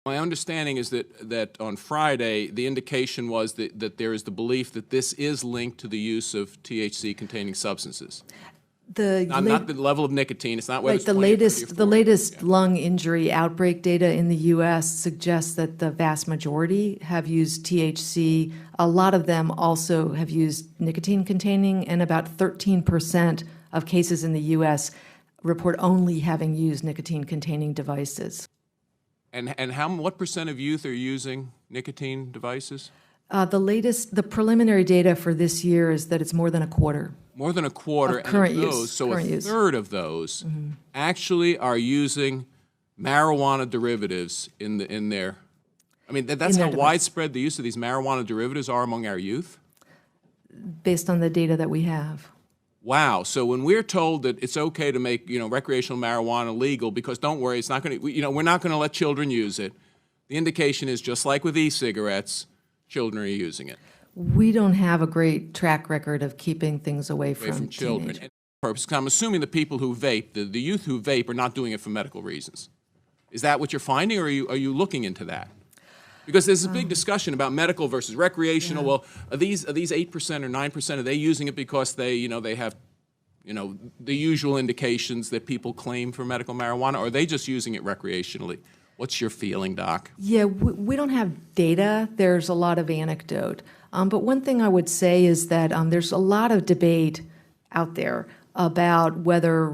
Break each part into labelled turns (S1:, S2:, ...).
S1: My understanding is that on Friday, the indication was that there is the belief that this is linked to the use of THC-containing substances. Not the level of nicotine. It's not whether it's 20 or 30 or 40.
S2: The latest lung injury outbreak data in the U.S. suggests that the vast majority have used THC. A lot of them also have used nicotine-containing, and about 13% of cases in the U.S. report only having used nicotine-containing devices.
S1: And what percent of youth are using nicotine devices?
S2: The preliminary data for this year is that it's more than a quarter.
S1: More than a quarter,
S2: Of current
S1: and of those,
S2: use,
S1: so
S2: current
S1: a
S2: use.
S1: third of those actually are using marijuana derivatives in their. I mean, that's
S2: In their
S1: how
S2: device.
S1: widespread the use of these marijuana derivatives are among our youth.
S2: Based on the data that we have.
S1: Wow. So when we're told that it's okay to make recreational marijuana legal because don't worry, it's not going to we're not going to let children use it. The indication is just like with e-cigarettes, children are using it.
S2: We don't have a great track record of keeping things away from
S1: children.
S2: teenagers.
S1: And I'm assuming the people who vape, the youth who vape, are not doing it for medical reasons. Is that what you're finding, or are you looking into that? Because there's a big discussion about medical versus recreational. Yeah. Well, are these 8% or 9%? Are they using it because they have the usual indications that people claim for medical marijuana, or are they just using it recreationally? What's your feeling, Doc?
S2: Yeah, we don't have data. There's a lot of anecdote. But one thing I would say is that there's a lot of debate out there about whether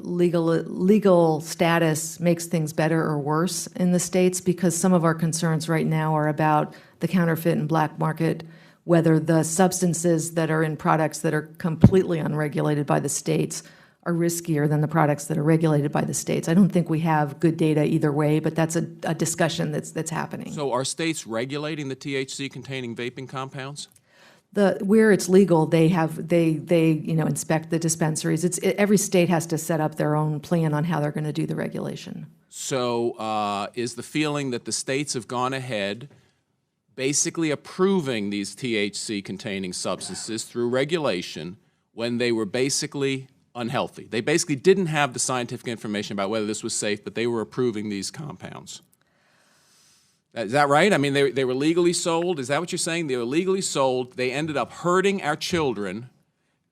S2: legal status makes things better or worse in the states, because some of our concerns right now are about the counterfeit and black market, whether the substances that are in products that are completely unregulated by the states are riskier than the products that are regulated by the states. I don't think we have good data either way, but that's a discussion that's happening.
S1: So are states regulating the THC-containing vaping compounds?
S2: Where it's legal, they inspect the dispensaries. Every state has to set up their own plan on how they're going to do the regulation.
S1: So is the feeling that the states have gone ahead basically approving these THC-containing substances through regulation when they were basically unhealthy? They basically didn't have the scientific information about whether this was safe, but they were approving these compounds. Is that right? I mean, they were legally sold. Is that what you're saying? They were legally sold. They ended up hurting our children.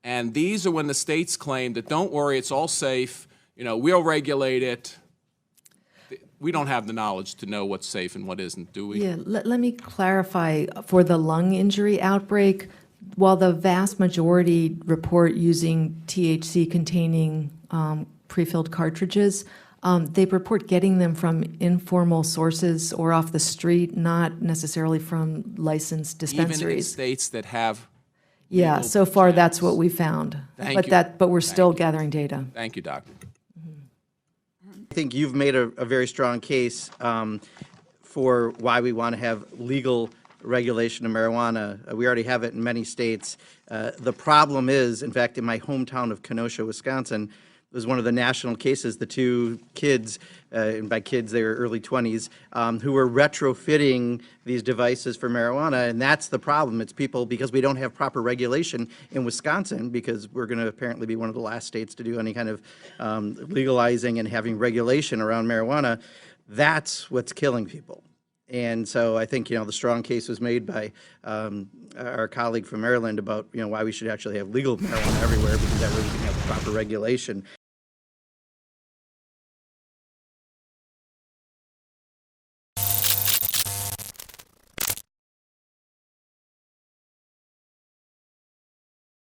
S1: And these are when the states claim that, don't worry, it's all safe. We'll regulate it. We don't have the knowledge to know what's safe and what isn't, do we?
S2: Yeah, let me clarify. For the lung injury outbreak, while the vast majority report using THC-containing pre-filled cartridges, they report getting them from informal sources or off the street, not necessarily from licensed dispensaries.
S1: Even in states that have.
S2: Yeah, so far that's what we found. But we're still gathering data.
S1: Thank you, Doctor.
S3: I think you've made a very strong case for why we want to have legal regulation of marijuana. We already have it in many states. The problem is, in fact, in my hometown of Kenosha, Wisconsin, it was one of the national cases, the two kids, and by kids they were early 20s, who were retrofitting these devices for marijuana, and that's the problem. It's people, because we don't have proper regulation in Wisconsin, because we're going to apparently be one of the last states to do any kind of legalizing and having regulation around marijuana. That's what's killing people. And so I think, the strong case was made by our colleague from Maryland about, why we should actually have legal marijuana everywhere, because that way we can have proper regulation.